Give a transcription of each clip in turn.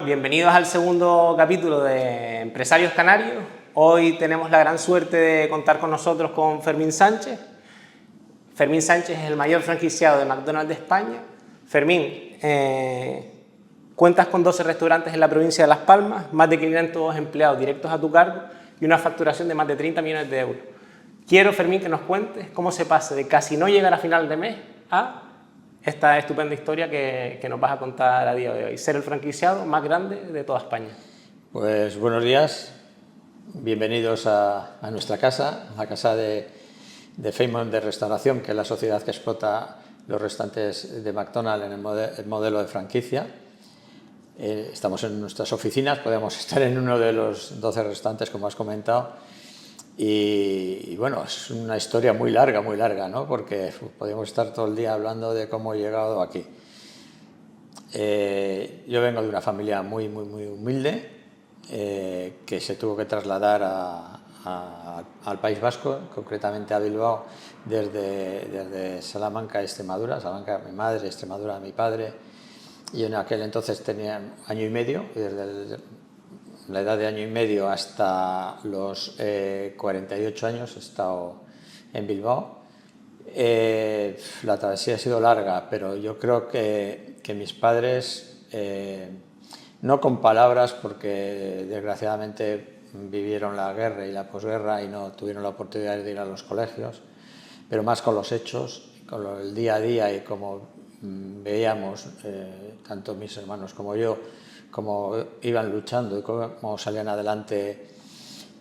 Bienvenidos al segundo capítulo de Empresarios Canarios. Hoy tenemos la gran suerte de contar con nosotros con Fermín Sánchez. Fermín Sánchez es el mayor franquiciado de McDonald's de España. Fermín, cuentas con 12 restaurantes en la provincia de Las Palmas, más de 500 empleados directos a tu cargo y una facturación de más de 30 millones de euros. Quiero, Fermín, que nos cuentes cómo se pasa de casi no llegar a final de mes a esta estupenda historia que nos vas a contar a día de hoy. Ser el franquiciado más grande de toda España. Pues buenos días, bienvenidos a nuestra casa, la casa de Feynman de Restauración, que es la sociedad que explota los restaurantes de McDonald's en el modelo de franquicia. Estamos en nuestras oficinas, podemos estar en uno de los 12 restaurantes, como has comentado. Y bueno, es una historia muy larga, ¿no? Porque podemos estar todo el día hablando de cómo he llegado aquí. Yo vengo de una familia muy humilde, que se tuvo que trasladar al País Vasco, concretamente a Bilbao, desde Salamanca, Extremadura. Salamanca, mi madre, Extremadura, mi padre. Y en aquel entonces tenía año y medio, y desde la edad de año y medio hasta los 48 años he estado en Bilbao. La travesía ha sido larga, pero yo creo que mis padres, no con palabras, porque desgraciadamente vivieron la guerra y la posguerra y no tuvieron la oportunidad de ir a los colegios, pero más con los hechos, con el día a día, y como veíamos, tanto mis hermanos como yo, cómo iban luchando y cómo salían adelante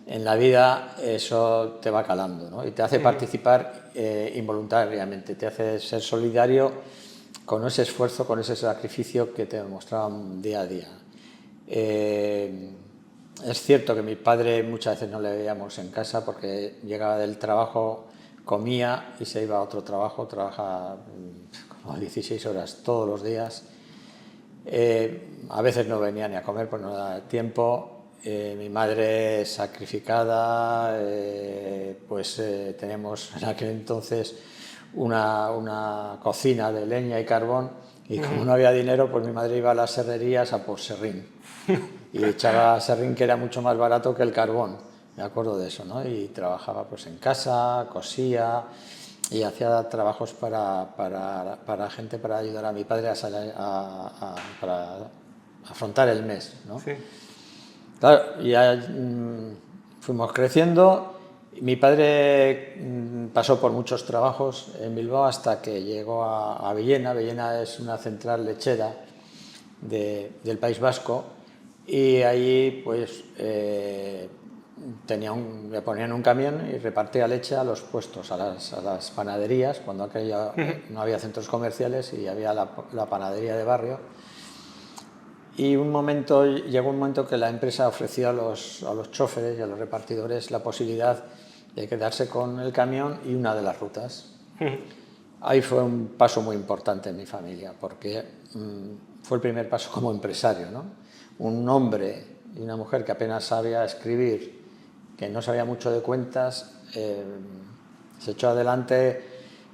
en la vida. Eso te va calando, ¿no? Y te hace participar involuntariamente, te hace ser solidario con ese esfuerzo, con ese sacrificio que te demostraban día a día. Es cierto que mi padre muchas veces no le veíamos en casa porque llegaba del trabajo, comía y se iba a otro trabajo, trabaja como 16 horas todos los días. A veces no venía ni a comer, pues no daba tiempo. Mi madre sacrificada, teníamos en aquel entonces una cocina de leña y carbón, y como no había dinero, pues mi madre iba a las serrerías a por serrín y echaba serrín, que era mucho más barato que el carbón, me acuerdo de eso, ¿no? Y trabajaba pues en casa, cosía y hacía trabajos para gente, para ayudar a mi padre para afrontar el mes, ¿no? Sí. Claro, ya fuimos creciendo. Mi padre pasó por muchos trabajos en Bilbao hasta que llegó a Villena. Villena es una central lechera del País Vasco, y allí pues le ponían un camión y repartía leche a los puestos, a las panaderías, cuando aquello no había centros comerciales y había la panadería de barrio. Y llegó un momento que la empresa ofreció a los choferes y a los repartidores la posibilidad de quedarse con el camión y una de las rutas. Ahí fue un paso muy importante en mi familia, porque fue el primer paso como empresario, ¿no? Un hombre y una mujer que apenas sabía escribir, que no sabía mucho de cuentas, se echó adelante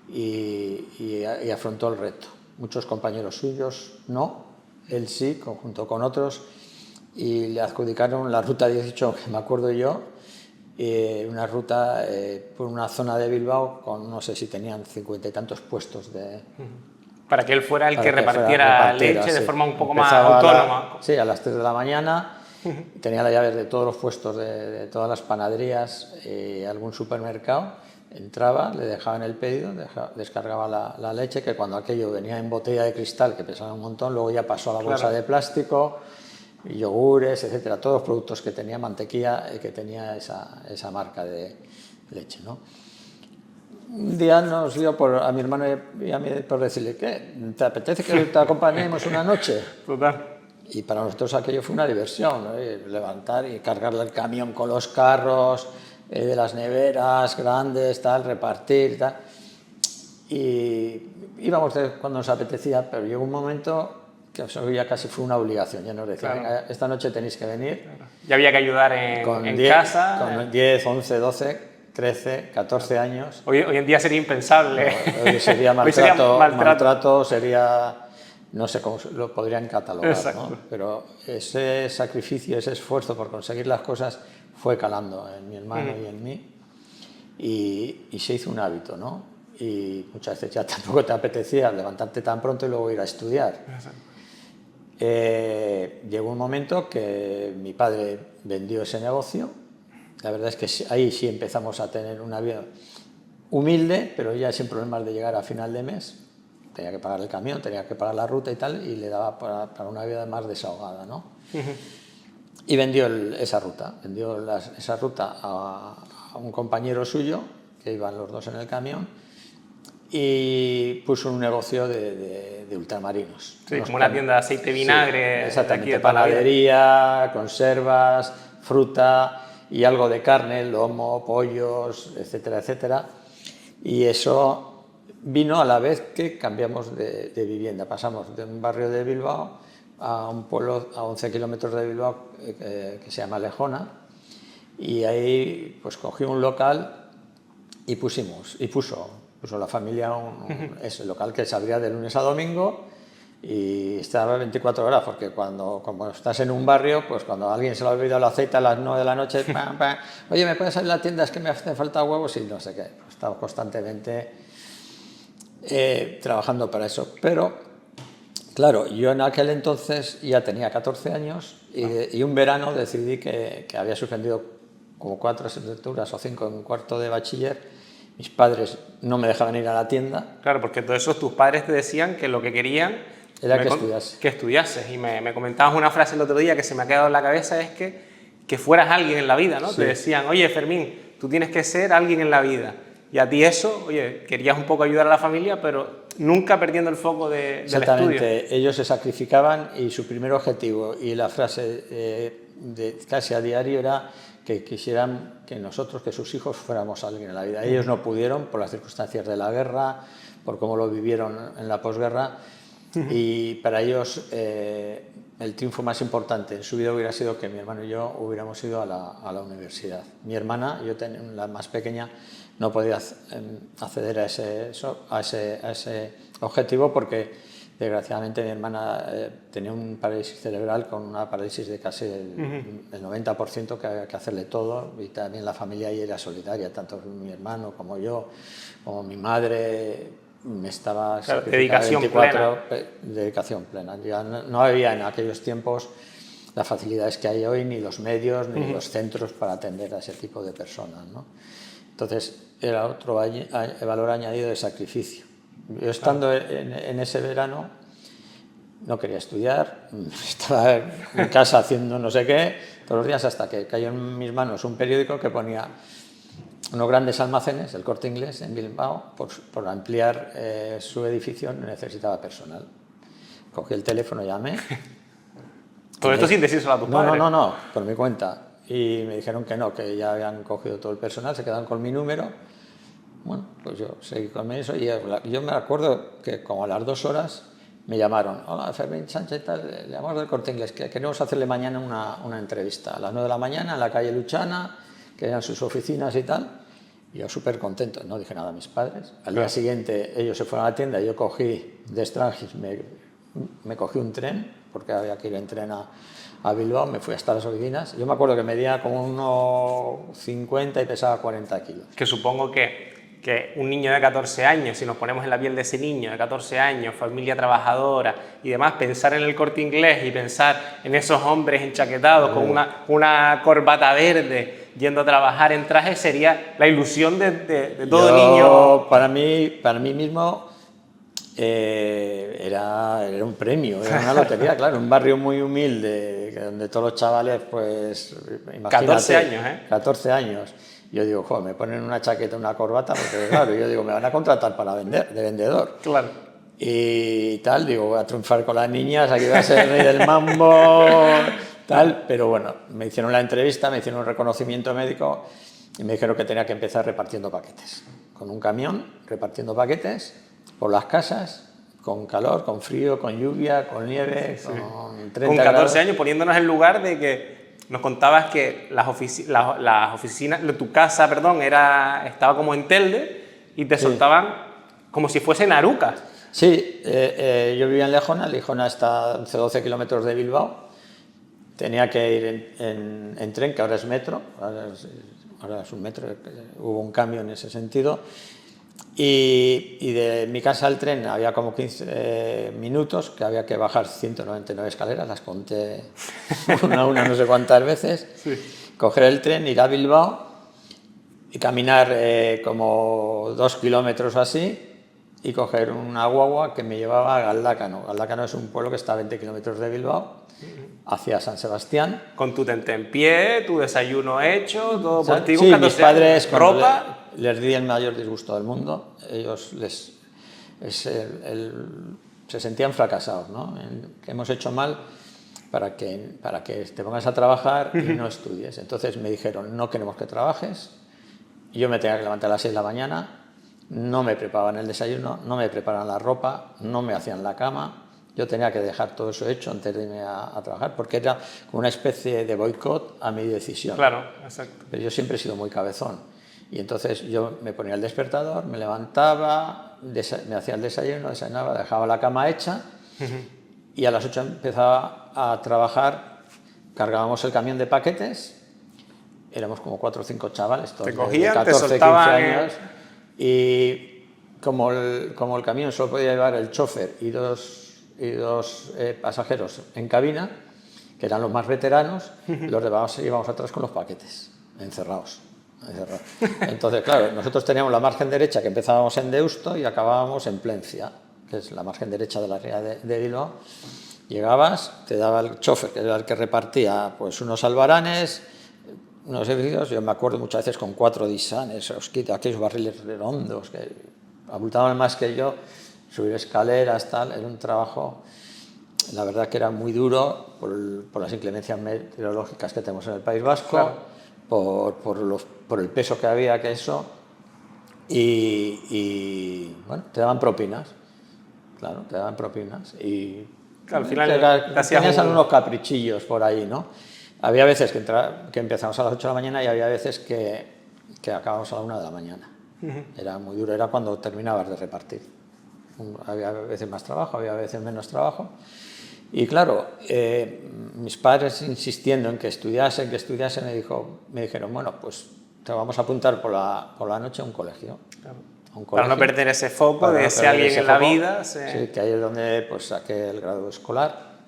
y afrontó el reto. Muchos compañeros suyos no, él sí, junto con otros, y le adjudicaron la ruta 18, que me acuerdo yo, una ruta por una zona de Bilbao con, no sé si tenían 50 y tantos puestos para que él fuera el que repartiera leche, sí, de forma un poco más autónoma. Sí, a las 3 de la mañana. Tenía las llaves de todos los puestos, de todas las panaderías, algún supermercado. Entraba, le dejaban el pedido, descargaba la leche, que cuando aquello venía en botella de cristal, que pesaba un montón, luego ya pasó a la bolsa de plástico, yogures, etcétera, todos los productos que tenía, mantequilla, que tenía esa marca de leche, ¿no? Un día nos dio a mi hermano y a mí por decirle: ¿qué? ¿Te apetece que te acompañemos una noche? Y para nosotros aquello fue una diversión, ¿no? Levantar y cargarle el camión con los carros, de las neveras grandes, tal, repartir, tal. Y íbamos cuando nos apetecía, pero llegó un momento que eso ya casi fue una obligación. Ya nos decían: claro, esta noche tenéis que venir. Claro. Ya había que ayudar en casa. Con 10, 11, 12, 13, 14 años. Hoy en día sería impensable. Hoy sería maltrato, sería no sé cómo lo podrían catalogar, Exacto. ¿no? Pero ese sacrificio, ese esfuerzo por conseguir las cosas fue calando en mi hermano y en mí, y se hizo un hábito, ¿no? Y muchas veces ya tampoco te apetecía levantarte tan pronto y luego ir a estudiar. Llegó un momento que mi padre vendió ese negocio. La verdad es que ahí sí empezamos a tener una vida humilde, pero ya sin problemas de llegar a final de mes. Tenía que pagar el camión, tenía que pagar la ruta y tal, y le daba para una vida más desahogada, ¿no? Y vendió esa ruta, esa ruta a un compañero suyo, que iban los dos en el camión, y puso un negocio de ultramarinos. Sí, como una tienda de aceite, vinagre. Sí, exactamente, panadería, conservas, fruta y algo de carne, lomo, pollos, etcétera, etcétera. Y eso vino a la vez que cambiamos de vivienda. Pasamos de un barrio de Bilbao a un pueblo a 11 kilómetros de Bilbao que se llama Lejona, y ahí pues cogí un local y puso la familia ese local que se abría de lunes a domingo y estaba 24 horas, porque como estás en un barrio, pues cuando a alguien se le ha olvidado el aceite a las 9 de la noche, pam, pam, oye, ¿me puedes abrir la tienda? Es que me hacen falta huevos y no sé qué. Estaba constantemente trabajando para eso. Pero, claro, yo en aquel entonces ya tenía 14 años y un verano decidí que había suspendido como 4 asignaturas o 5 en cuarto de bachiller. Mis padres no me dejaban ir a la tienda. Claro, porque todo eso tus padres te decían que lo que querían era que estudiases. Que estudiases. Y me comentabas una frase el otro día que se me ha quedado en la cabeza, es que fueras alguien en la vida, ¿no? Sí. Te decían, oye, Fermín, tú tienes que ser alguien en la vida. Y a ti eso, oye, querías un poco ayudar a la familia, pero nunca perdiendo el foco del estudio. Exactamente, ellos se sacrificaban y su primer objetivo, y la frase casi a diario era que quisieran que nosotros, que sus hijos, fuéramos alguien en la vida. Ellos no pudieron por las circunstancias de la guerra, por cómo lo vivieron en la posguerra, y para ellos el triunfo más importante en su vida hubiera sido que mi hermano y yo hubiéramos ido a la universidad. Mi hermana, la más pequeña, no podía acceder a ese objetivo porque desgraciadamente mi hermana tenía un parálisis cerebral, con una parálisis de casi el 90%, que había que hacerle todo, y también la familia ahí era solidaria, tanto mi hermano como yo, como mi madre. Me estaba dedicación plena. Ya no había en aquellos tiempos las facilidades que hay hoy, ni los medios, ni los centros para atender a ese tipo de personas, ¿no? Entonces era otro valor añadido de sacrificio. Yo estando en ese verano no quería estudiar, estaba en casa haciendo no sé qué todos los días, hasta que cayó en mis manos un periódico que ponía unos grandes almacenes, el Corte Inglés en Bilbao, por ampliar su edificio, necesitaba personal. Cogí el teléfono, llamé. ¿Todo esto sin decírselo a tus padres? No, por mi cuenta. Y me dijeron que no, que ya habían cogido todo el personal, se quedaron con mi número. Bueno, pues yo seguí con eso, y yo me acuerdo que como a las 2 horas me llamaron. Hola, Fermín Sánchez, le llamamos del Corte Inglés, que queremos hacerle mañana una entrevista a las 9 de la mañana en la calle Luchana, que eran sus oficinas y tal. Y yo súper contento, no dije nada a mis padres. Al día siguiente ellos se fueron a la tienda, yo cogí de Strangis, me cogí un tren, porque había que ir en tren a Bilbao, me fui hasta las oficinas. Yo me acuerdo que medía como 1,50 y pesaba 40 kilos. Que supongo que un niño de 14 años, si nos ponemos en la piel de ese niño de 14 años, familia trabajadora y demás, pensar en el Corte Inglés y pensar en esos hombres enchaquetados con una corbata verde yendo a trabajar en traje, sería la ilusión de todo niño. Para mí mismo era un premio, era una lotería, claro, un barrio muy humilde, donde todos los chavales, pues, imagínate, 14 años, 14 años. Yo digo, joder, me ponen una chaqueta, una corbata, porque claro, yo digo, me van a contratar para vender, de vendedor. Claro. Y tal, digo, voy a triunfar con las niñas, aquí voy a ser el rey del mambo, tal. Pero bueno, me hicieron la entrevista, me hicieron un reconocimiento médico y me dijeron que tenía que empezar repartiendo paquetes. Con un camión, repartiendo paquetes por las casas, con calor, con frío, con lluvia, con nieve, sí, con 30 Con 14 grados. años, poniéndonos en lugar de que nos contabas que las oficinas, tu casa, perdón, estaba como en Telde y te soltaban como si fuesen arucas. Sí, yo vivía en Lejona está a 11-12 kilómetros de Bilbao. Tenía que ir en tren, que ahora es metro, ahora es un metro, hubo un cambio en ese sentido. Y de mi casa al tren había como 15 minutos, que había que bajar 199 escaleras, las conté una a una no sé cuántas veces, sí. Coger el tren, ir a Bilbao y caminar como 2 kilómetros así y coger una guagua que me llevaba a Galdácano. Galdácano es un pueblo que está a 20 kilómetros de Bilbao, hacia San Sebastián. Con tu tentempié, tu desayuno hecho, todo por ti. Sí, mis padres, ropa. Les di el mayor disgusto del mundo. Ellos se sentían fracasados, ¿no? Que hemos hecho mal para que te pongas a trabajar y no estudies. Entonces me dijeron, no queremos que trabajes. Yo me tenía que levantar a las 6 de la mañana, no me preparaban el desayuno, no me preparaban la ropa, no me hacían la cama. Yo tenía que dejar todo eso hecho antes de irme a trabajar, porque era como una especie de boicot a mi decisión. Claro, exacto. Pero yo siempre he sido muy cabezón. Y entonces yo me ponía el despertador, me levantaba, me hacía el desayuno, desayunaba, dejaba la cama hecha y a las 8 empezaba a trabajar. Cargábamos el camión de paquetes, éramos como 4 o 5 chavales, todos te cogían, de 14, te soltaban 15 años. Y como el camión solo podía llevar el chofer y dos pasajeros en cabina, que eran los más veteranos, los demás íbamos atrás con los paquetes, encerrados. Entonces, claro, nosotros teníamos la margen derecha, que empezábamos en Deusto y acabábamos en Plencia, que es la margen derecha de la ría de Bilbao. Llegabas, te daba el chofer, que era el que repartía pues unos albaranes, unos edificios. Yo me acuerdo muchas veces con 4 disanes, aquellos barriles redondos que abultaban más que yo, subir escaleras, tal. Era un trabajo, la verdad que era muy duro por las inclemencias meteorológicas que tenemos en el País Vasco. Claro. Por el peso que había, que eso, y bueno, te daban propinas, claro, te daban propinas, y claro, al final tenías algunos caprichillos por ahí, ¿no? Había veces que empezamos a las 8 de la mañana y había veces que acabábamos a la 1 de la mañana. Era muy duro, era cuando terminabas de repartir. Había veces más trabajo, había veces menos trabajo. Y claro, mis padres insistiendo en que estudiase, me dijeron, bueno, pues te vamos a apuntar por la noche a un colegio. Claro. Para no perder ese foco para de ese alguien en la vida. Sí, que ahí es donde pues, saqué el grado escolar.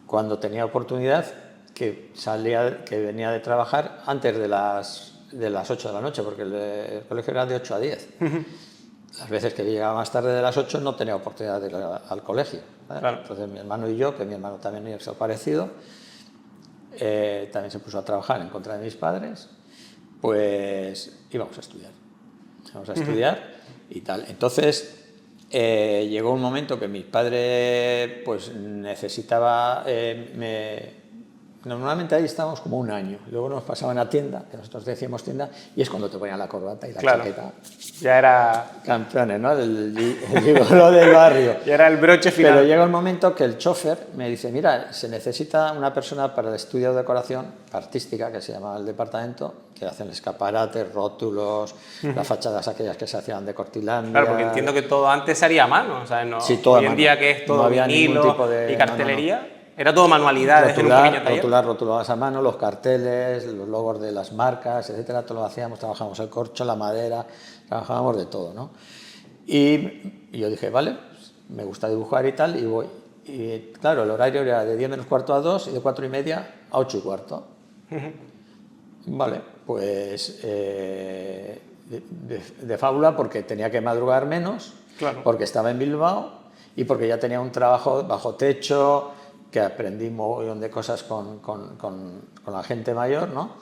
Cuando tenía oportunidad, que venía de trabajar antes de las 8 de la noche, porque el colegio era de 8 a 10. Las veces que llegaba más tarde de las 8 no tenía oportunidad de ir al colegio. Claro. Entonces mi hermano y yo, que mi hermano también es parecido, también se puso a trabajar en contra de mis padres, pues íbamos a estudiar. Y tal. Entonces llegó un momento que mi padre pues necesitaba, normalmente ahí estábamos como un año, luego nos pasaban a tienda, que nosotros decíamos tienda, y es cuando te ponían la corbata y la chaqueta. Ya era... Campeones, ¿no? El gigolo del barrio. Ya era el broche final. Pero llega un momento que el chofer me dice, mira, se necesita una persona para el estudio de decoración artística, que se llama el departamento, que hacen escaparates, rótulos, las fachadas aquellas que se hacían de Cortilandia. Claro, porque entiendo que todo antes se haría a mano, o sea, no, sí, todo hoy en día que es todo vinilo y cartelería, era todo manualidades en un pequeño taller. Rotulabas a mano, los carteles, los logos de las marcas, etcétera, todo lo hacíamos, trabajábamos el corcho, la madera, trabajábamos de todo, ¿no? Y yo dije, vale, pues, me gusta dibujar y tal, y voy. Y claro, el horario era de 10 menos cuarto a 2 y de 4 y media a 8 y cuarto. Vale, pues de fábula, porque tenía que madrugar menos, claro. Porque estaba en Bilbao y porque ya tenía un trabajo bajo techo, que aprendí un montón de cosas con la gente mayor, ¿no?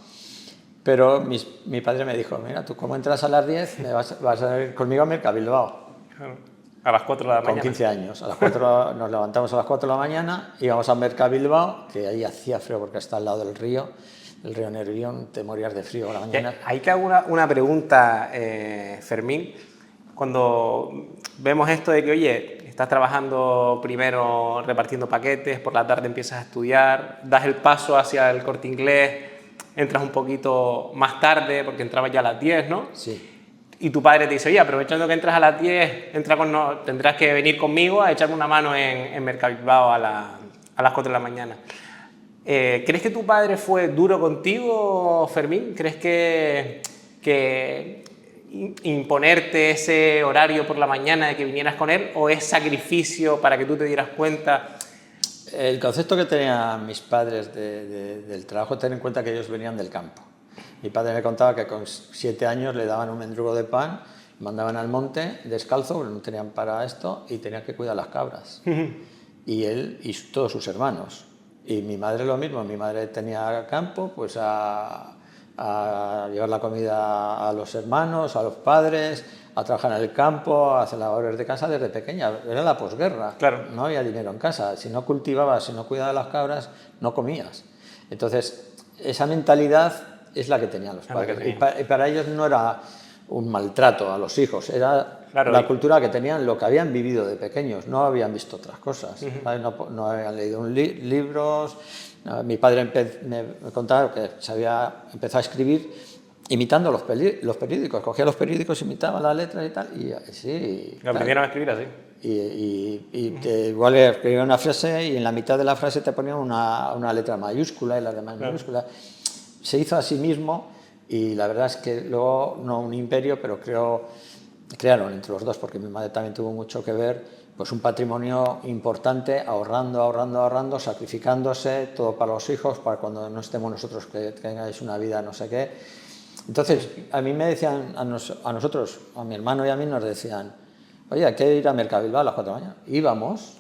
Pero mi padre me dijo, mira, tú como entras a las 10, vas a ir conmigo a Mercabilbao. Claro. A las 4 de la mañana. Con 15 años. A las 4 nos levantamos a las 4 de la mañana, íbamos a Mercabilbao, que ahí hacía frío porque está al lado del río Nervión, te morías de frío a la mañana. Hay que hacer una pregunta, Fermín. Cuando vemos esto de que, oye, estás trabajando primero repartiendo paquetes, por la tarde empiezas a estudiar, das el paso hacia el Corte Inglés, entras un poquito más tarde porque entrabas ya a las 10, ¿no? Sí. y tu padre te dice, oye, aprovechando que entras a las 10, tendrás que venir conmigo a echarme una mano en Mercabilbao a las 4 de la mañana. ¿Crees que tu padre fue duro contigo, Fermín? ¿Crees que imponerte ese horario por la mañana de que vinieras con él, o es sacrificio para que tú te dieras cuenta? El concepto que tenían mis padres del trabajo, ten en cuenta que ellos venían del campo. Mi padre me contaba que con 7 años le daban un mendrugo de pan, mandaban al monte descalzo, porque no tenían para esto, y tenían que cuidar las cabras. Y él y todos sus hermanos. Y mi madre lo mismo, mi madre tenía campo, pues a llevar la comida a los hermanos, a los padres, a trabajar en el campo, a hacer labores de casa desde pequeña. Era la posguerra, claro. No había dinero en casa. Si no cultivabas, si no cuidabas las cabras, no comías. Entonces, esa mentalidad es la que tenían los padres. Y para ellos no era un maltrato a los hijos, era la cultura que tenían, lo que habían vivido de pequeños, no habían visto otras cosas, no habían leído libros. Mi padre me contaba que empezó a escribir imitando los periódicos, cogía los periódicos, imitaba las letras y tal, y sí. Aprendieron a escribir así. Igual escribía una frase y en la mitad de la frase te ponían una letra mayúscula y las demás minúsculas. Se hizo a sí mismo y la verdad es que luego, no un imperio, pero crearon entre los dos, porque mi madre también tuvo mucho que ver, pues un patrimonio importante, ahorrando, sacrificándose, todo para los hijos, para cuando no estemos nosotros, que tengáis una vida no sé qué. Entonces, a mí me decían, a nosotros, a mi hermano y a mí nos decían, oye, hay que ir a Mercabilbao a las 4 de la mañana. Íbamos,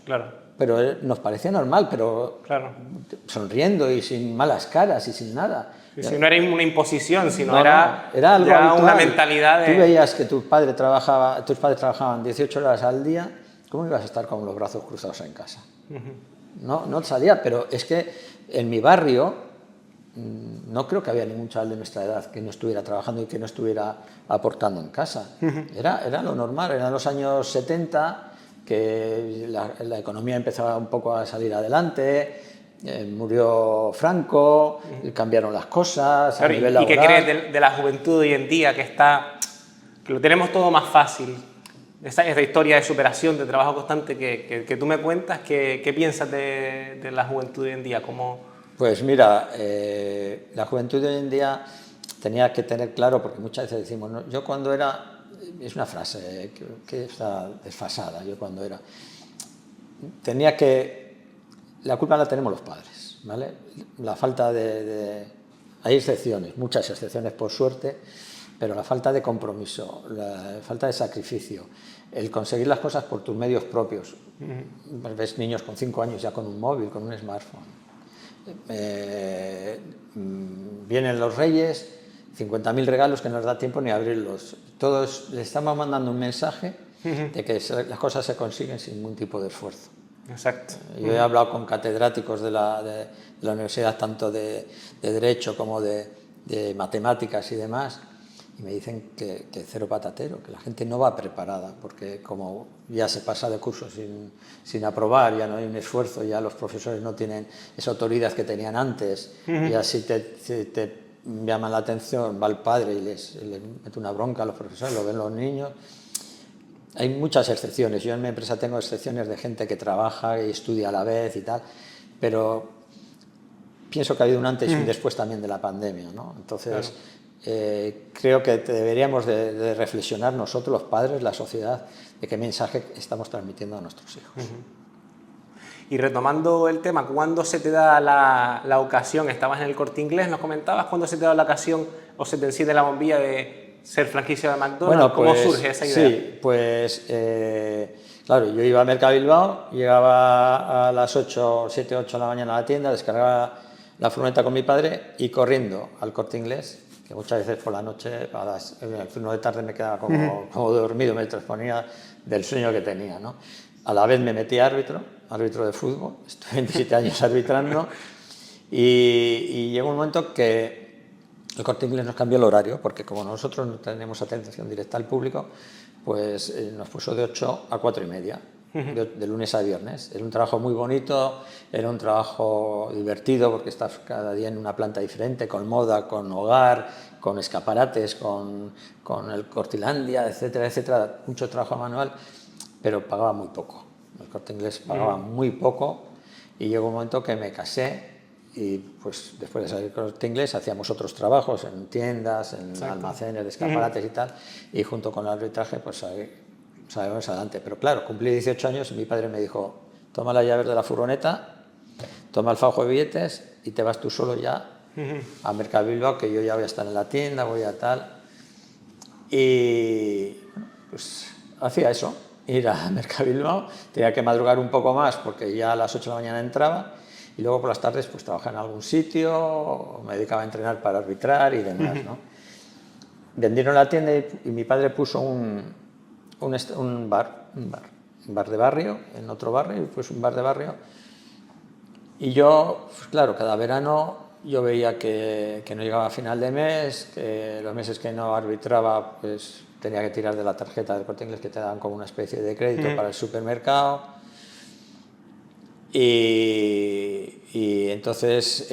pero nos parecía normal, pero sonriendo y sin malas caras y sin nada. Si no era una imposición, sino era algo ya habitual. Una mentalidad de... Tú veías que tus padres trabajaban 18 horas al día, ¿cómo ibas a estar con los brazos cruzados en casa? No salía, pero es que en mi barrio no creo que había ningún chaval de nuestra edad que no estuviera trabajando y que no estuviera aportando en casa. Era lo normal, eran los años 70, que la economía empezaba un poco a salir adelante. Murió Franco, cambiaron las cosas a nivel laboral. ¿Y qué crees de la juventud hoy en día que lo tenemos todo más fácil? Esa historia de superación, de trabajo constante que tú me cuentas, ¿qué piensas de la juventud hoy en día? Pues mira, la juventud de hoy en día tenía que tener claro, porque muchas veces decimos, ¿no? Yo cuando era, es una frase que está desfasada, yo cuando era, tenía que... La culpa la tenemos los padres, ¿vale? La falta hay excepciones, muchas excepciones por suerte, pero la falta de compromiso, la falta de sacrificio, el conseguir las cosas por tus medios propios. Ves niños con 5 años ya con un móvil, con un smartphone. Vienen los Reyes, 50.000 regalos que no nos da tiempo ni abrirlos. Todos les estamos mandando un mensaje de que las cosas se consiguen sin ningún tipo de esfuerzo. Exacto. Yo he hablado con catedráticos de la universidad, tanto de Derecho como de Matemáticas y demás, y me dicen que cero patatero, que la gente no va preparada, porque como ya se pasa de curso sin aprobar, ya no hay un esfuerzo, ya los profesores no tienen esa autoridad que tenían antes, y así te llaman la atención, va el padre y les mete una bronca a los profesores, lo ven los niños. Hay muchas excepciones. Yo en mi empresa tengo excepciones de gente que trabaja y estudia a la vez y tal, pero pienso que ha habido un antes y un después también de la pandemia, ¿no? Entonces, creo que deberíamos de reflexionar nosotros, los padres, la sociedad, de qué mensaje estamos transmitiendo a nuestros hijos. Y retomando el tema, ¿cuándo se te da la ocasión? Estabas en el Corte Inglés, nos comentabas, ¿cuándo se te da la ocasión o se te enciende la bombilla de ser franquicia de McDonald's? Bueno, ¿Cómo surge esa idea? Sí, pues claro, yo iba a Mercabilbao, llegaba a las 7, 8 de la mañana a la tienda, descargaba la furgoneta con mi padre y corriendo al Corte Inglés, que muchas veces por la noche, el turno de tarde me quedaba como dormido, me transponía del sueño que tenía, ¿no? A la vez me metí árbitro de fútbol, estuve 27 años arbitrando y llegó un momento que el Corte Inglés nos cambió el horario, porque como nosotros no tenemos atención directa al público, pues nos puso de 8 a 4:30. de lunes a viernes. Era un trabajo muy bonito, era un trabajo divertido porque estás cada día en una planta diferente, con moda, con hogar, con escaparates, con el Cortilandia, etcétera, etcétera. Mucho trabajo manual, pero pagaba muy poco. El Corte Inglés pagaba muy poco y llegó un momento que me casé y pues después de salir del Corte Inglés hacíamos otros trabajos en tiendas, en almacenes de escaparates y tal, y junto con el arbitraje pues salimos adelante. Pero claro, cumplí 18 años y mi padre me dijo, toma las llaves de la furgoneta, toma el fajo de billetes y te vas tú solo ya a Mercabilbao, que yo ya voy a estar en la tienda, voy a tal. Y pues hacía eso, ir a Mercabilbao, tenía que madrugar un poco más porque ya a las 8 de la mañana entraba y luego por las tardes pues trabajaba en algún sitio, me dedicaba a entrenar para arbitrar y demás, ¿no? Vendieron la tienda y mi padre puso un bar de barrio, en otro barrio, pues un bar de barrio. Y yo, pues claro, cada verano yo veía que no llegaba a final de mes, que los meses que no arbitraba, pues tenía que tirar de la tarjeta del Corte Inglés que te daban como una especie de crédito para el supermercado. Y entonces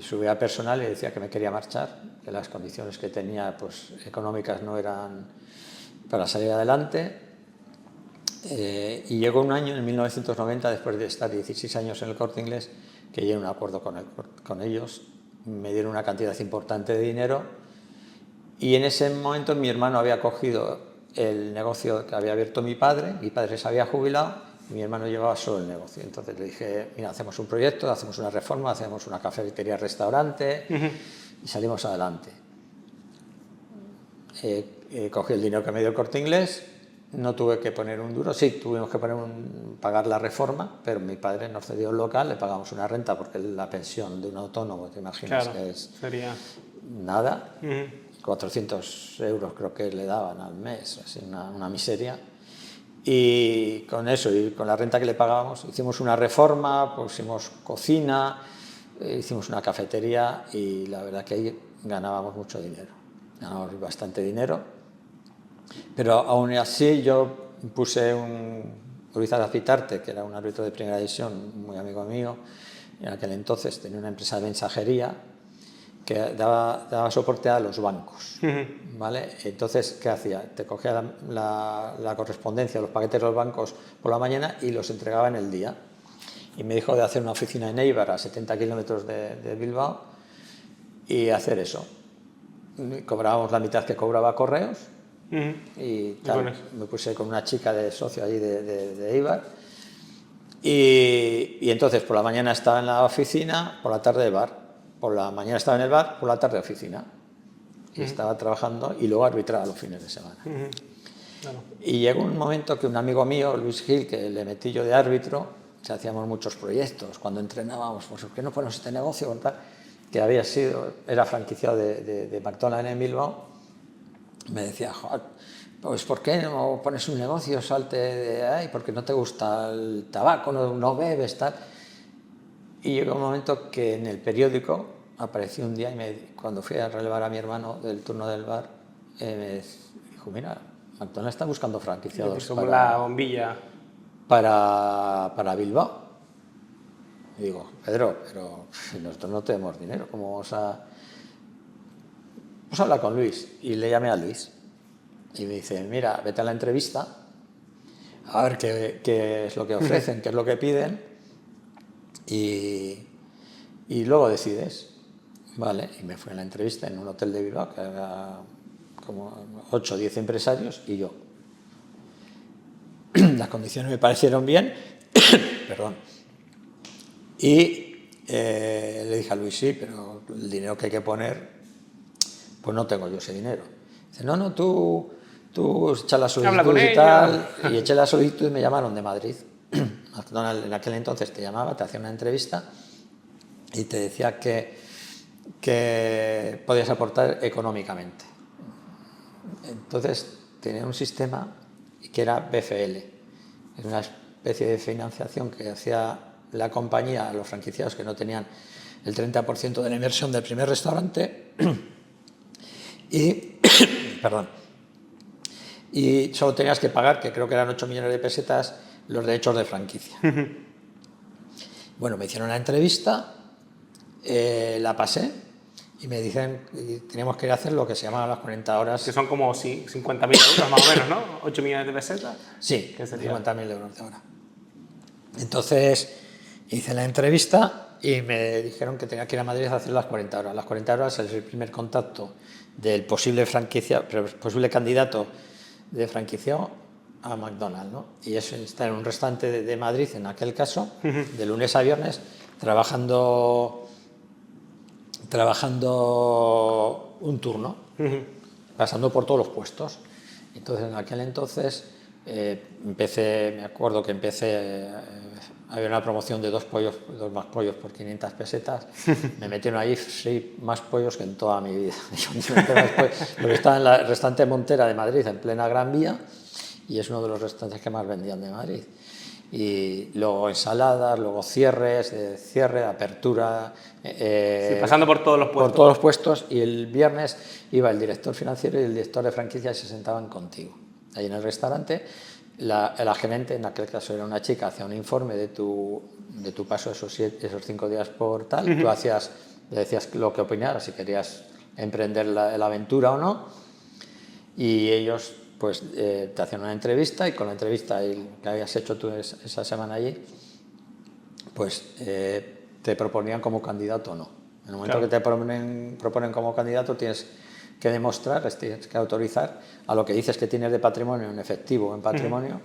subía a personal y decía que me quería marchar, que las condiciones que tenía pues, económicas no eran para salir adelante. Y llegó un año, en 1990, después de estar 16 años en el Corte Inglés, que llegué a un acuerdo con ellos, me dieron una cantidad importante de dinero y en ese momento mi hermano había cogido el negocio que había abierto mi padre se había jubilado y mi hermano llevaba solo el negocio. Entonces le dije, mira, hacemos un proyecto, hacemos una reforma, hacemos una cafetería-restaurante y salimos adelante. Cogí el dinero que me dio el Corte Inglés. No tuve que poner un duro, sí, tuvimos que pagar la reforma, pero mi padre nos cedió el local, le pagamos una renta porque la pensión de un autónomo, te imaginas, claro, que es sería nada, 400 euros creo que le daban al mes, así una miseria. Y con eso y con la renta que le pagábamos hicimos una reforma, pusimos cocina, hicimos una cafetería y la verdad que ahí ganábamos mucho dinero, ganábamos bastante dinero. Pero aún así yo puse Luis Azpitarte, que era un árbitro de primera división, muy amigo mío, en aquel entonces tenía una empresa de mensajería que daba soporte a los bancos, ¿vale? Entonces, ¿qué hacía? Te cogía la correspondencia, los paquetes de los bancos por la mañana y los entregaba en el día. Y me dijo de hacer una oficina en Eibar, a 70 kilómetros de Bilbao, y hacer eso. Cobrábamos la mitad que cobraba Correos, y tal, me puse con una chica de socio allí de Eibar y entonces por la mañana estaba en la oficina, por la tarde el bar, por la mañana estaba en el bar, por la tarde oficina y estaba trabajando y luego arbitraba los fines de semana. Claro. Y llegó un momento que un amigo mío, Luis Gil, que le metí yo de árbitro, hacíamos muchos proyectos, cuando entrenábamos, pues ¿por qué no ponemos este negocio? Tal, que era franquiciado de McDonald's en Bilbao. Me decía, pues ¿por qué no pones un negocio, salte de ahí? Porque no te gusta el tabaco, no bebes, tal. Y llegó un momento que en el periódico apareció un día y cuando fui a relevar a mi hermano del turno del bar, me dijo, mira, McDonald's está buscando franquiciados como la bombilla para Bilbao. Y digo, Pedro, pero nosotros no tenemos dinero, ¿cómo vamos a...? Pues habla con Luis y le llamé a Luis y me dice, mira, vete a la entrevista a ver qué es lo que ofrecen, qué es lo que piden y luego decides, ¿vale? Y me fui a la entrevista en un hotel de Bilbao que había como 8 o 10 empresarios y yo. Las condiciones me parecieron bien, perdón, y le dije a Luis, sí, pero el dinero que hay que poner, pues no tengo yo ese dinero. Dice, no, tú echa la solicitud y tal. Y eché la solicitud y me llamaron de Madrid. McDonald's en aquel entonces te llamaba, te hacía una entrevista y te decía que podías aportar económicamente. Entonces tenía un sistema que era BFL. Es una especie de financiación que hacía la compañía a los franquiciados que no tenían el 30% de la inversión del primer restaurante. Y solo tenías que pagar, que creo que eran 8 millones de pesetas, los derechos de franquicia. Bueno, me hicieron la entrevista, la pasé y me dicen que teníamos que ir a hacer lo que se llama las 40 horas. Que son como 50.000 euros más o menos, ¿no? 8 millones de pesetas. Sí, ¿Qué sería? 50.000 euros de hora. Entonces hice la entrevista y me dijeron que tenía que ir a Madrid a hacer las 40 horas. Las 40 horas es el primer contacto del posible candidato de franquiciado a McDonald's, ¿no? Y eso está en un restaurante de Madrid, en aquel caso, de lunes a viernes, trabajando un turno, pasando por todos los puestos. Entonces, en aquel entonces, me acuerdo que empecé, había una promoción de dos más pollos por 500 pesetas, me metieron ahí 6 más pollos que en toda mi vida. Porque estaba en el restaurante Montera de Madrid, en plena Gran Vía, y es uno de los restaurantes que más vendían de Madrid. Y luego ensaladas, luego cierre, apertura. Sí, pasando por todos los puestos. Por todos los puestos, y el viernes iba el director financiero y el director de franquicia y se sentaban contigo. Ahí en el restaurante, la gerente, en aquel caso era una chica, hacía un informe de tu paso esos 5 días por tal, tú le decías lo que opinara, si querías emprender la aventura o no, y ellos pues te hacían una entrevista, y con la entrevista que habías hecho tú esa semana allí, pues te proponían como candidato o no. En el momento que te proponen como candidato, tienes que demostrar, tienes que autorizar a lo que dices que tienes de patrimonio en efectivo o en patrimonio,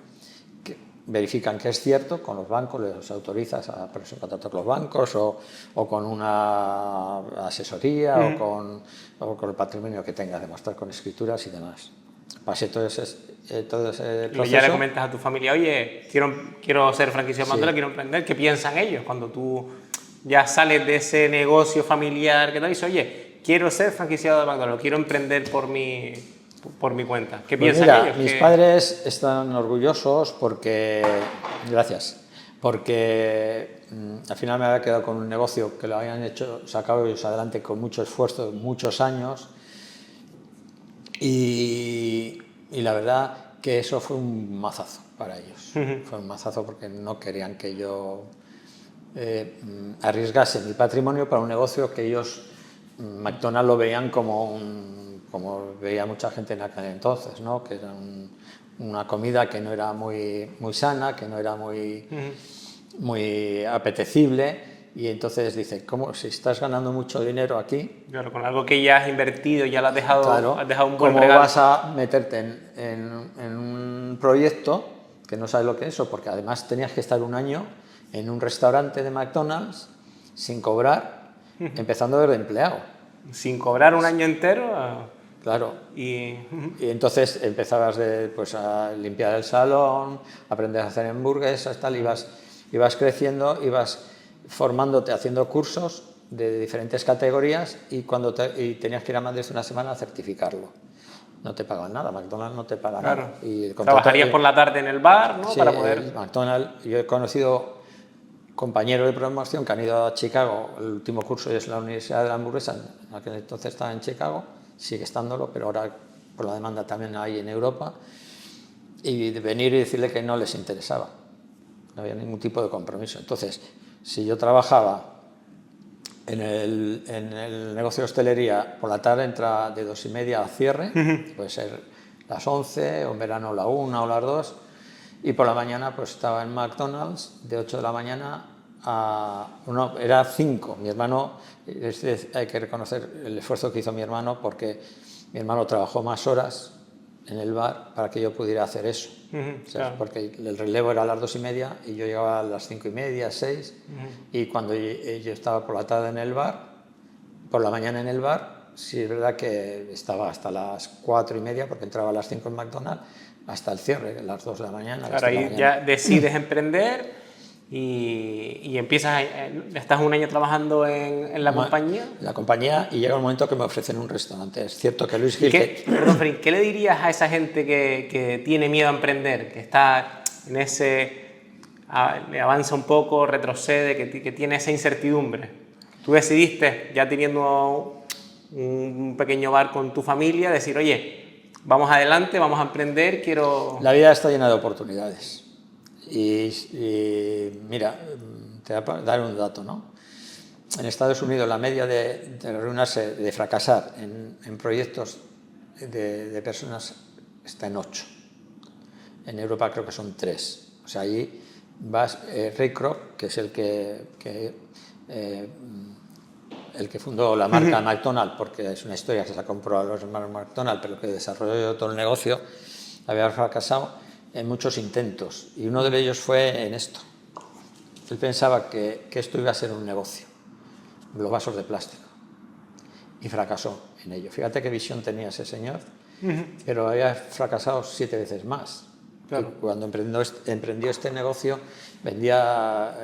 que verifican que es cierto con los bancos, les autorizas a ponerse en contacto con los bancos o con una asesoría o con el patrimonio que tengas, demostrar con escrituras y demás. Pasé todo ese proceso. Y ya le comentas a tu familia, oye, quiero ser franquiciado de McDonald's, quiero emprender. ¿Qué piensan ellos cuando tú ya sales de ese negocio familiar que te dices, oye, quiero ser franquiciado de McDonald's, quiero emprender por mi cuenta? ¿Qué piensan ellos? Mis padres están orgullosos porque, gracias, porque al final me había quedado con un negocio que lo habían sacado ellos adelante con mucho esfuerzo, muchos años. Y la verdad que eso fue un mazazo para ellos. Fue un mazazo porque no querían que yo arriesgase mi patrimonio para un negocio que ellos, McDonald's, lo veían como veía mucha gente en aquel entonces, ¿no? Que era una comida que no era muy sana, que no era muy apetecible. Y entonces dice, ¿cómo si estás ganando mucho dinero aquí? Claro, con algo que ya has invertido, ya lo has dejado, claro, has dejado un buen ¿cómo regalo? vas a meterte en un proyecto que no sabes lo que es? Porque además tenías que estar un año en un restaurante de McDonald's sin cobrar, empezando desde empleado. Sin cobrar un año entero. Claro. Y entonces empezabas a limpiar el salón, aprender a hacer hamburguesas, tal, ibas creciendo, ibas formándote, haciendo cursos de diferentes categorías, y tenías que ir a Madrid una semana a certificarlo. No te pagaban nada, McDonald's no te paga nada. Y trabajarías por la tarde en el bar, ¿no? Sí, para poder... McDonald's, yo he conocido compañeros de promoción que han ido a Chicago, el último curso es la Universidad de la Hamburguesa, en aquel entonces estaba en Chicago, sigue estándolo, pero ahora por la demanda también hay en Europa, y de venir y decirle que no les interesaba, no había ningún tipo de compromiso. Entonces, si yo trabajaba en el negocio de hostelería, por la tarde entra de 2:30 a cierre, puede ser las 11, o en verano la 1 o las 2, y por la mañana pues estaba en McDonald's de 8 de la mañana era 5. Mi hermano, hay que reconocer el esfuerzo que hizo mi hermano, porque mi hermano trabajó más horas en el bar para que yo pudiera hacer eso. Claro. Porque el relevo era a las 2:30 y yo llegaba a las 5:30, 6, y cuando yo estaba por la tarde en el bar, por la mañana en el bar, sí es verdad que estaba hasta las 4:30, porque entraba a las 5 en McDonald's, hasta el cierre, a las 2 de la mañana. Claro, ahí ya decides emprender y empiezas, estás un año trabajando en la compañía. La compañía, y llega un momento que me ofrecen un restaurante. Es cierto que Luis Gil... Perdón, Ferín, ¿qué le dirías a esa gente que tiene miedo a emprender, que está en le avanza un poco, retrocede, que tiene esa incertidumbre? Tú decidiste, ya teniendo un pequeño bar con tu familia, decir, oye, vamos adelante, vamos a emprender, quiero... La vida está llena de oportunidades. Y mira, te voy a dar un dato, ¿no? En Estados Unidos la media de arruinarse, de fracasar en proyectos de personas está en 8. En Europa creo que son 3. O sea, allí vas, Ray Kroc, que es el que fundó la marca McDonald's, porque es una historia que se la compró a los hermanos McDonald's, pero que desarrolló todo el negocio, había fracasado en muchos intentos. Y uno de ellos fue en esto. Él pensaba que esto iba a ser un negocio, los vasos de plástico, y fracasó en ello. Fíjate qué visión tenía ese señor, pero había fracasado 7 veces más. Claro. Cuando emprendió este negocio vendía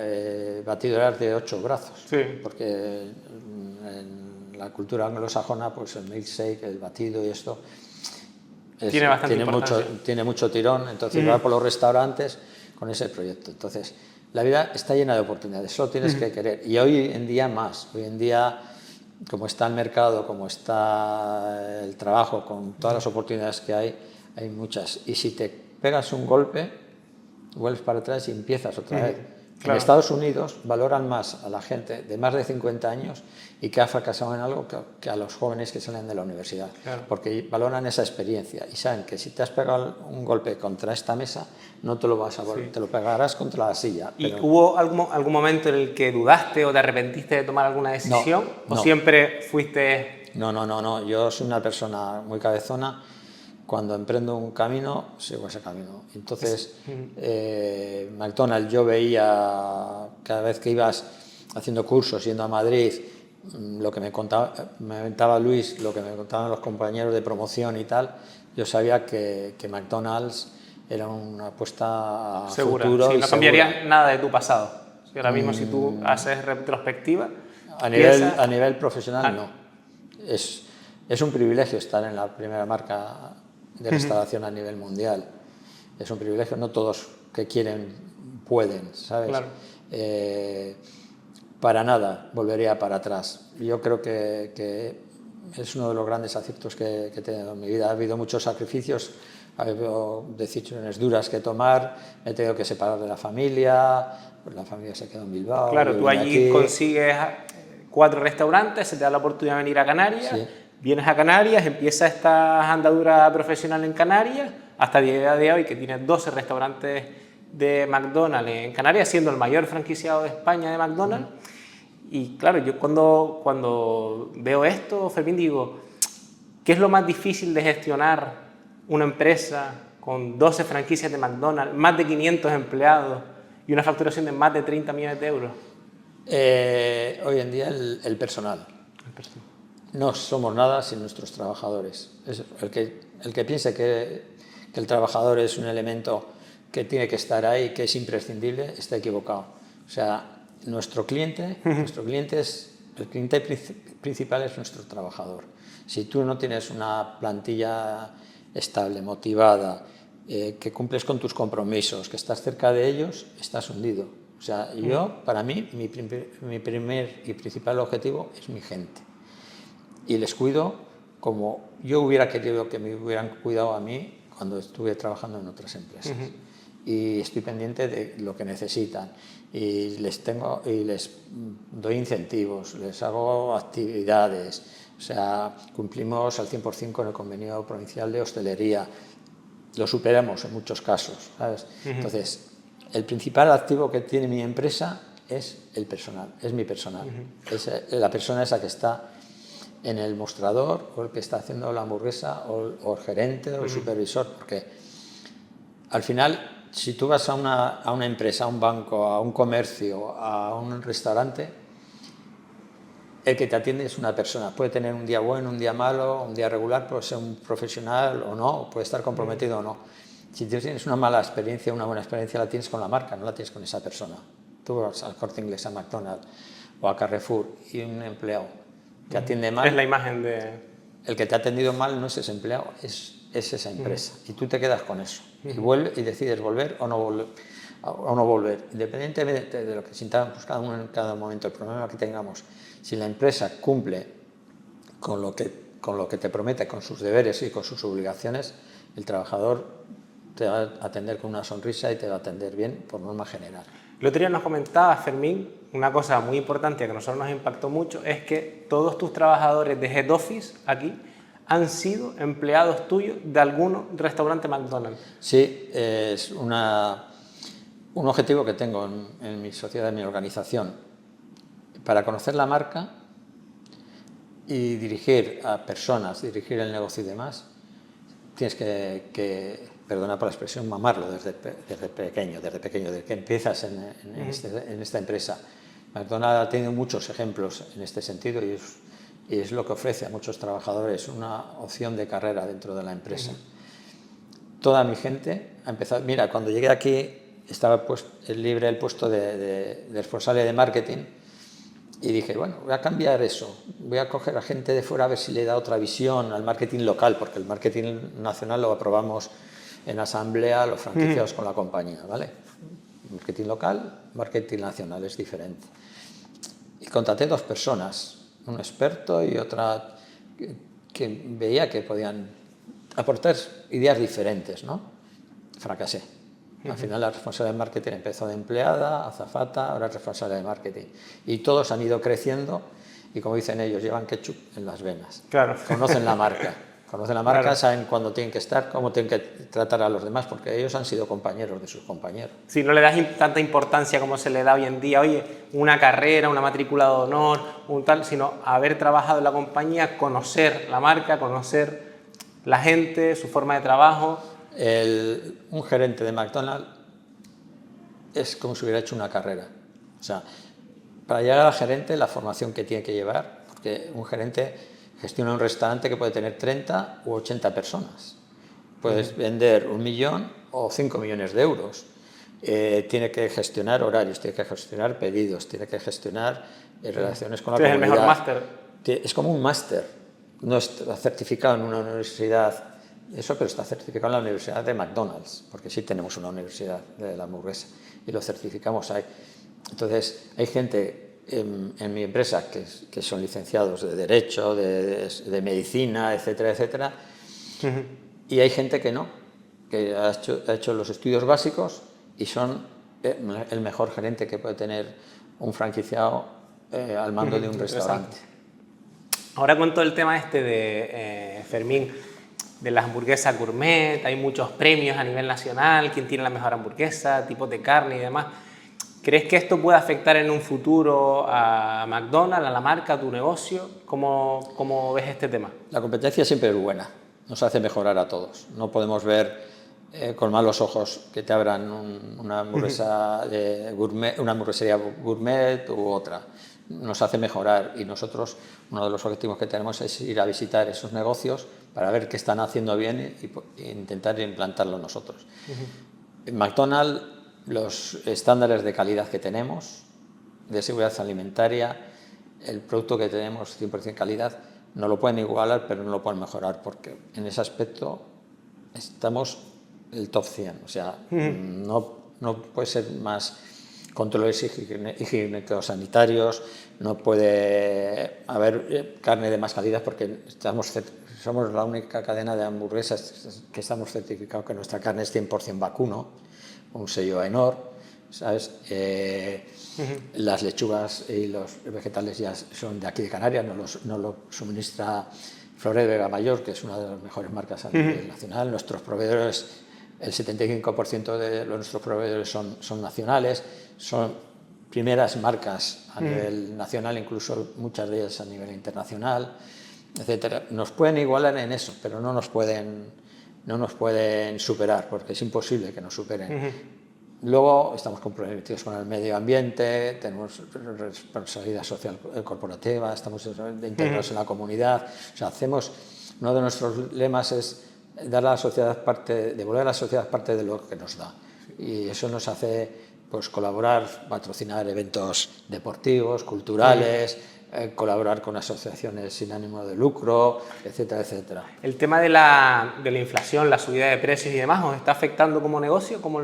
batidoras de 8 brazos, sí. Porque en la cultura anglosajona pues el milkshake, el batido y esto tiene mucho tirón, entonces va por los restaurantes con ese proyecto. Entonces la vida está llena de oportunidades, solo tienes que querer. Y hoy en día más, hoy en día como está el mercado, como está el trabajo, con todas las oportunidades que hay muchas. Y si te pegas un golpe, vuelves para atrás y empiezas otra vez. Claro. En Estados Unidos valoran más a la gente de más de 50 años y que ha fracasado en algo que a los jóvenes que salen de la universidad. Claro. Porque valoran esa experiencia y saben que si te has pegado un golpe contra esta mesa, no te lo vas a volver, sí. Te lo pegarás contra la silla. ¿Y hubo algún momento en el que dudaste o te arrepentiste de tomar alguna decisión? No, ¿o siempre fuiste...? No. Yo soy una persona muy cabezona. Cuando emprendo un camino, sigo ese camino. Entonces, McDonald's, yo veía cada vez que ibas haciendo cursos, yendo a Madrid, lo que me contaba Luis, lo que me contaban los compañeros de promoción y tal, yo sabía que McDonald's era una apuesta a futuro. Sí, no cambiaría nada de tu pasado. Si ahora mismo, si tú haces retrospectiva... A nivel profesional, no. Es un privilegio estar en la primera marca de restauración a nivel mundial. Es un privilegio, no todos que quieren pueden, ¿sabes? Claro. Para nada volvería para atrás. Yo creo que es uno de los grandes aciertos que he tenido en mi vida. Ha habido muchos sacrificios, ha habido decisiones duras que tomar, me he tenido que separar de la familia, pues la familia se quedó en Bilbao. Claro, tú allí consigues 4 restaurantes, se te da la oportunidad de venir a Canarias. Sí. Vienes a Canarias, empieza esta andadura profesional en Canarias, hasta el día de hoy que tienes 12 restaurantes de McDonald's en Canarias, siendo el mayor franquiciado de España de McDonald's. Y claro, yo cuando veo esto, Fermín, digo, ¿qué es lo más difícil de gestionar una empresa con 12 franquicias de McDonald's, más de 500 empleados y una facturación de más de 30 millones de euros? Hoy en día el personal. No somos nada sin nuestros trabajadores. El que piense que el trabajador es un elemento que tiene que estar ahí, que es imprescindible, está equivocado. O sea, el cliente principal es nuestro trabajador. Si tú no tienes una plantilla estable, motivada, que cumples con tus compromisos, que estás cerca de ellos, estás hundido. O sea, para mí, mi primer y principal objetivo es mi gente. Y les cuido como yo hubiera querido que me hubieran cuidado a mí cuando estuve trabajando en otras empresas. Y estoy pendiente de lo que necesitan y les doy incentivos, les hago actividades, o sea, cumplimos al 100% con el convenio provincial de hostelería, lo superamos en muchos casos, ¿sabes? Entonces, el principal activo que tiene mi empresa es el personal, es mi personal, es la persona esa que está en el mostrador o el que está haciendo la hamburguesa o el gerente o el supervisor, porque al final si tú vas a una empresa, a un banco, a un comercio, a un restaurante, el que te atiende es una persona, puede tener un día bueno, un día malo, un día regular, puede ser un profesional o no, puede estar comprometido o no. Si tienes una mala experiencia, una buena experiencia la tienes con la marca, no la tienes con esa persona. Tú vas al Corte Inglés, a McDonald's o a Carrefour y un empleado te atiende mal. Es la imagen de... El que te ha atendido mal no es ese empleado, es esa empresa. Y tú te quedas con eso. Y decides volver o no volver. Independientemente de lo que sintamos cada uno en cada momento, el problema que tengamos, si la empresa cumple con lo que te promete, con sus deberes y con sus obligaciones, el trabajador te va a atender con una sonrisa y te va a atender bien por norma general. El otro día nos comentaba, Fermín, una cosa muy importante que a nosotros nos impactó mucho, es que todos tus trabajadores de Head Office aquí han sido empleados tuyos de algún restaurante McDonald's. Sí, es un objetivo que tengo en mi sociedad, en mi organización. Para conocer la marca y dirigir a personas, dirigir el negocio y demás, tienes que perdona por la expresión, mamarlo desde pequeño, desde que empiezas en esta empresa. McDonald's ha tenido muchos ejemplos en este sentido y es lo que ofrece a muchos trabajadores, una opción de carrera dentro de la empresa. Toda mi gente ha empezado... Mira, cuando llegué aquí estaba libre el puesto de responsable de marketing y dije, bueno, voy a cambiar eso, voy a coger a gente de fuera a ver si le da otra visión al marketing local, porque el marketing nacional lo aprobamos en asamblea los franquiciados con la compañía, ¿vale? Marketing local, marketing nacional, es diferente. Y contraté 2 personas, un experto y otra que veía que podían aportar ideas diferentes, ¿no? Fracasé. Al final la responsable de marketing empezó de empleada, azafata, ahora es responsable de marketing. Y todos han ido creciendo y, como dicen ellos, llevan ketchup en las venas. Claro. Conocen la marca. Conocen la marca, claro. Saben cuándo tienen que estar, cómo tienen que tratar a los demás, porque ellos han sido compañeros de sus compañeros. Si no le das tanta importancia como se le da hoy en día, oye, una carrera, una matrícula de honor, un tal, sino haber trabajado en la compañía, conocer la marca, conocer la gente, su forma de trabajo. Un gerente de McDonald's es como si hubiera hecho una carrera. O sea, para llegar al gerente, la formación que tiene que llevar, porque un gerente gestiona un restaurante que puede tener 30 u 80 personas. Puedes vender 1 millón o 5 millones de euros. Tiene que gestionar horarios, tiene que gestionar pedidos, tiene que gestionar relaciones con la comunidad. Es el mejor máster. Es como un máster. No está certificado en una universidad, eso, pero está certificado en la Universidad de McDonald's, porque sí tenemos una universidad de la hamburguesa y lo certificamos ahí. Entonces, hay gente en mi empresa que son licenciados de Derecho, de Medicina, etcétera, etcétera, y hay gente que no, que ha hecho los estudios básicos y son el mejor gerente que puede tener un franquiciado al mando de un restaurante. Ahora con todo el tema este de Fermín, de las hamburguesas gourmet, hay muchos premios a nivel nacional, quién tiene la mejor hamburguesa, tipos de carne y demás. ¿Crees que esto puede afectar en un futuro a McDonald's, a la marca, a tu negocio? ¿Cómo ves este tema? La competencia siempre es buena, nos hace mejorar a todos. No podemos ver con malos ojos que te abran una hamburguesa gourmet, una hamburguesería gourmet u otra. Nos hace mejorar y nosotros, uno de los objetivos que tenemos es ir a visitar esos negocios para ver qué están haciendo bien e intentar implantarlo nosotros. En McDonald's, los estándares de calidad que tenemos, de seguridad alimentaria, el producto que tenemos 100% calidad, no lo pueden igualar, pero no lo pueden mejorar, porque en ese aspecto estamos el top 100. O sea, no puede ser más controles higiénicos sanitarios, no puede haber carne de más calidad, porque somos la única cadena de hamburguesas que estamos certificados que nuestra carne es 100% vacuno, un sello AENOR, ¿sabes? Las lechugas y los vegetales ya son de aquí de Canarias, nos lo suministra Floreda Vega Mayor, que es una de las mejores marcas a nivel nacional. Nuestros proveedores, el 75% de nuestros proveedores son nacionales, son primeras marcas a nivel nacional, incluso muchas de ellas a nivel internacional, etcétera. Nos pueden igualar en eso, pero no nos pueden superar, porque es imposible que nos superen. Luego estamos comprometidos con el medio ambiente, tenemos responsabilidad social corporativa, estamos integrados en la comunidad. O sea, uno de nuestros lemas es devolver a la sociedad parte de lo que nos da. Y eso nos hace colaborar, patrocinar eventos deportivos, culturales, colaborar con asociaciones sin ánimo de lucro, etcétera, etcétera. ¿El tema de la inflación, la subida de precios y demás, os está afectando como negocio? Como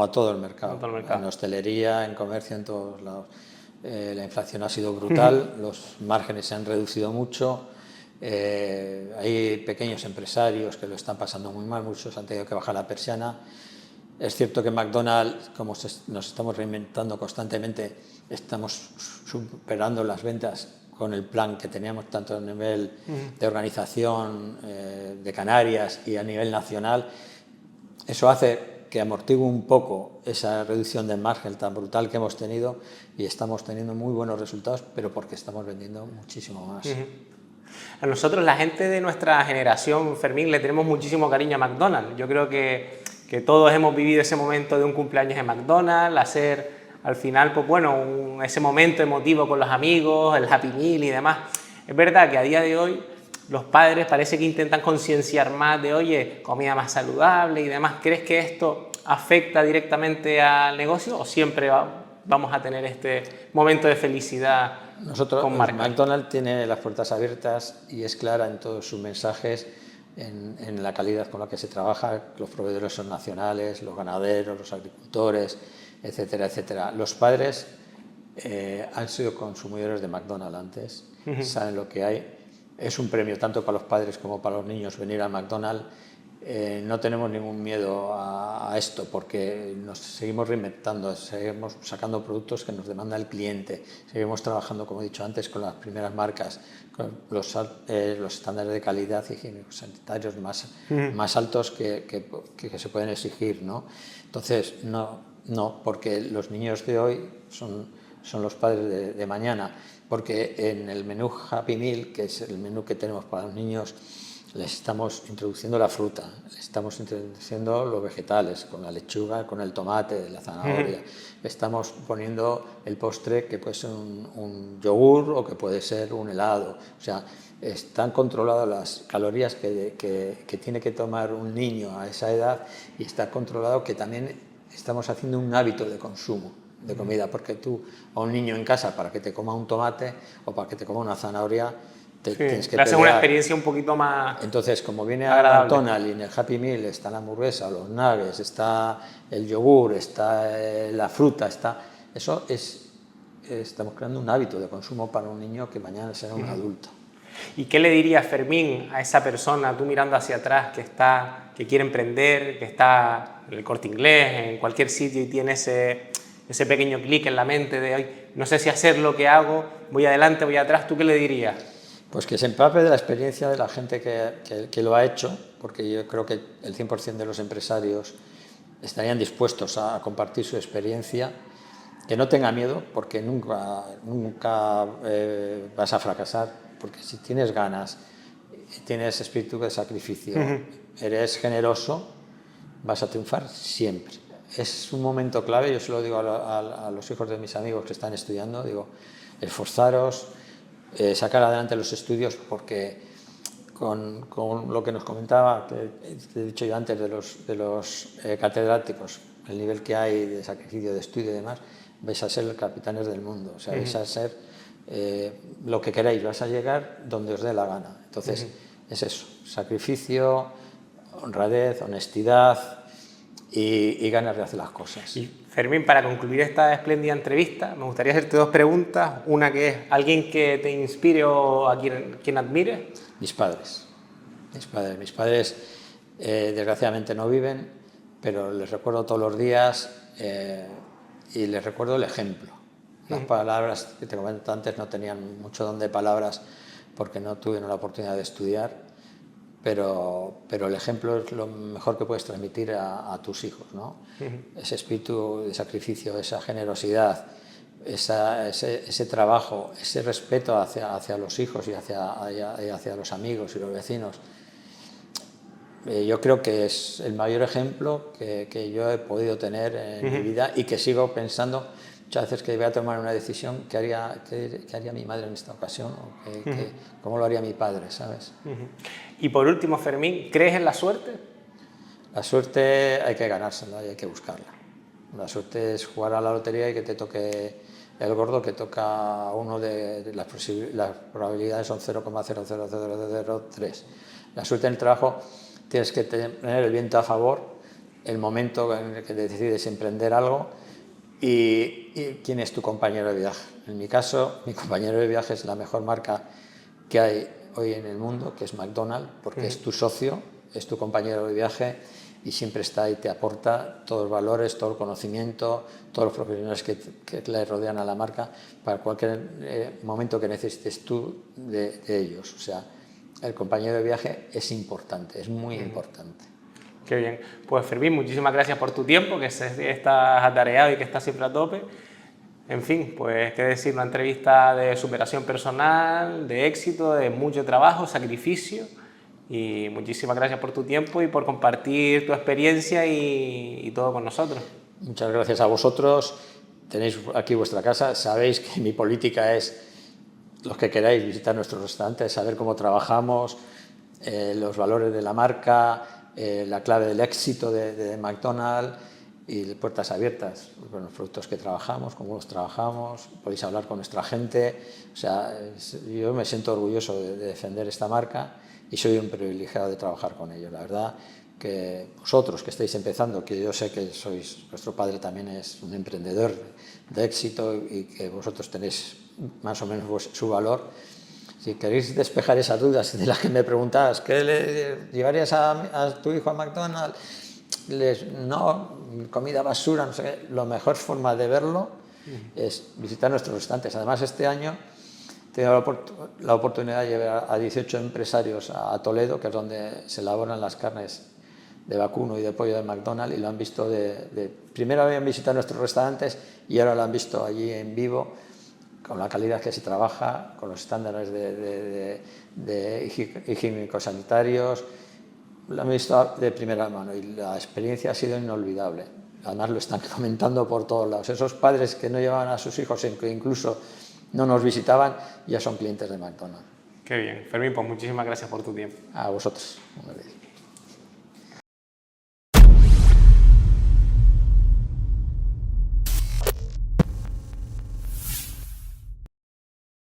a todo el mercado. En hostelería, en comercio, en todos lados. La inflación ha sido brutal, los márgenes se han reducido mucho, hay pequeños empresarios que lo están pasando muy mal, muchos han tenido que bajar la persiana. Es cierto que McDonald's, como nos estamos reinventando constantemente, estamos superando las ventas con el plan que teníamos tanto a nivel de organización de Canarias y a nivel nacional. Eso hace que amortigue un poco esa reducción de margen tan brutal que hemos tenido y estamos teniendo muy buenos resultados, pero porque estamos vendiendo muchísimo más. A nosotros, la gente de nuestra generación, Fermín, le tenemos muchísimo cariño a McDonald's. Yo creo que todos hemos vivido ese momento de un cumpleaños en McDonald's, hacer al final, pues bueno, ese momento emotivo con los amigos, el Happy Meal y demás. Es verdad que a día de hoy los padres parece que intentan concienciar más de, oye, comida más saludable y demás. ¿Crees que esto afecta directamente al negocio o siempre vamos a tener este momento de felicidad con marca? McDonald's tiene las puertas abiertas y es clara en todos sus mensajes, en la calidad con la que se trabaja. Los proveedores son nacionales, los ganaderos, los agricultores, etcétera, etcétera. Los padres han sido consumidores de McDonald's antes, saben lo que hay. Es un premio tanto para los padres como para los niños venir al McDonald's. No tenemos ningún miedo a esto porque nos seguimos reinventando, seguimos sacando productos que nos demanda el cliente, seguimos trabajando, como he dicho antes, con las primeras marcas, con los estándares de calidad higiénicos sanitarios más altos que se pueden exigir, ¿no? Entonces, no, porque los niños de hoy son los padres de mañana, porque en el menú Happy Meal, que es el menú que tenemos para los niños, les estamos introduciendo la fruta, les estamos introduciendo los vegetales, con la lechuga, con el tomate, la zanahoria. Estamos poniendo el postre, que puede ser un yogur o que puede ser un helado. O sea, están controladas las calorías que tiene que tomar un niño a esa edad, y está controlado que también estamos haciendo un hábito de consumo de comida, porque tú a un niño en casa, para que te coma un tomate o para que te coma una zanahoria, tienes que haces una experiencia un poquito más. Entonces, como viene agradable. a McDonald's y en el Happy Meal está la hamburguesa, los nuggets, está el yogur, está la fruta, estamos creando un hábito de consumo para un niño que mañana será un adulto. ¿Y qué le dirías, Fermín, a esa persona, tú mirando hacia atrás, que quiere emprender, que está en el Corte Inglés, en cualquier sitio, y tiene ese pequeño clic en la mente de, hoy no sé si hacer lo que hago, voy adelante, voy atrás? ¿Tú qué le dirías? Pues que se empape de la experiencia de la gente que lo ha hecho, porque yo creo que el 100% de los empresarios estarían dispuestos a compartir su experiencia, que no tenga miedo, porque nunca vas a fracasar, porque si tienes ganas, tienes espíritu de sacrificio, eres generoso, vas a triunfar siempre. Es un momento clave, yo se lo digo a los hijos de mis amigos que están estudiando, digo, esforzaros, sacar adelante los estudios, porque con lo que nos comentaba, que he dicho yo antes, de los catedráticos, el nivel que hay de sacrificio, de estudio y demás, vais a ser capitanes del mundo, o sea, vais a ser lo que queráis, vais a llegar donde os dé la gana. Entonces, es eso, sacrificio, honradez, honestidad y ganas de hacer las cosas. Y Fermín, para concluir esta espléndida entrevista, me gustaría hacerte dos preguntas. Una, que es alguien que te inspire o a quien admire. Mis padres, desgraciadamente no viven, pero les recuerdo todos los días y les recuerdo el ejemplo. Las palabras que te comenté antes no tenían mucho don de palabras porque no tuvieron la oportunidad de estudiar, pero el ejemplo es lo mejor que puedes transmitir a tus hijos, ¿no? Ese espíritu de sacrificio, esa generosidad, ese trabajo, ese respeto hacia los hijos y hacia los amigos y los vecinos. Yo creo que es el mayor ejemplo que yo he podido tener en mi vida, y que sigo pensando muchas veces que voy a tomar una decisión, ¿qué haría mi madre en esta ocasión? O ¿cómo lo haría mi padre? ¿Sabes? Y por último, Fermín, ¿crees en la suerte? La suerte hay que ganársela y hay que buscarla. La suerte es jugar a la lotería y que te toque el gordo, que toca uno de las probabilidades son 0,00003. La suerte en el trabajo, tienes que tener el viento a favor, el momento en el que te decides emprender algo y quién es tu compañero de viaje. En mi caso, mi compañero de viaje es la mejor marca que hay hoy en el mundo, que es McDonald's, porque es tu socio, es tu compañero de viaje y siempre está ahí, te aporta todos los valores, todo el conocimiento, todos los profesionales que le rodean a la marca para cualquier momento que necesites tú de ellos. O sea, el compañero de viaje es importante, es muy importante. Qué bien. Pues Fermín, muchísimas gracias por tu tiempo, que estás atareado y que estás siempre a tope. En fin, pues qué decir, una entrevista de superación personal, de éxito, de mucho trabajo, sacrificio. Y muchísimas gracias por tu tiempo y por compartir tu experiencia y todo con nosotros. Muchas gracias a vosotros. Tenéis aquí vuestra casa. Sabéis que mi política es, los que queráis visitar nuestros restaurantes, saber cómo trabajamos, los valores de la marca, la clave del éxito de McDonald's y puertas abiertas con los productos que trabajamos, cómo los trabajamos. Podéis hablar con nuestra gente. O sea, yo me siento orgulloso de defender esta marca y soy un privilegiado de trabajar con ellos. La verdad que vosotros que estáis empezando, que yo sé que vuestro padre también es un emprendedor de éxito y que vosotros tenéis más o menos su valor, si queréis despejar esas dudas de las que me preguntabas, ¿qué le llevarías a tu hijo a McDonald's? No, comida basura, no sé qué. La mejor forma de verlo es visitar nuestros restaurantes. Además, este año tengo la oportunidad de llevar a 18 empresarios a Toledo, que es donde se elaboran las carnes de vacuno y de pollo de McDonald's, y lo han visto primero habían visitado nuestros restaurantes y ahora lo han visto allí en vivo, con la calidad que se trabaja, con los estándares de higiénicos sanitarios. Lo han visto de primera mano y la experiencia ha sido inolvidable. Además lo están comentando por todos lados. Esos padres que no llevaban a sus hijos, que incluso no nos visitaban, ya son clientes de McDonald's. Qué bien. Fermín, pues muchísimas gracias por tu tiempo. A vosotros.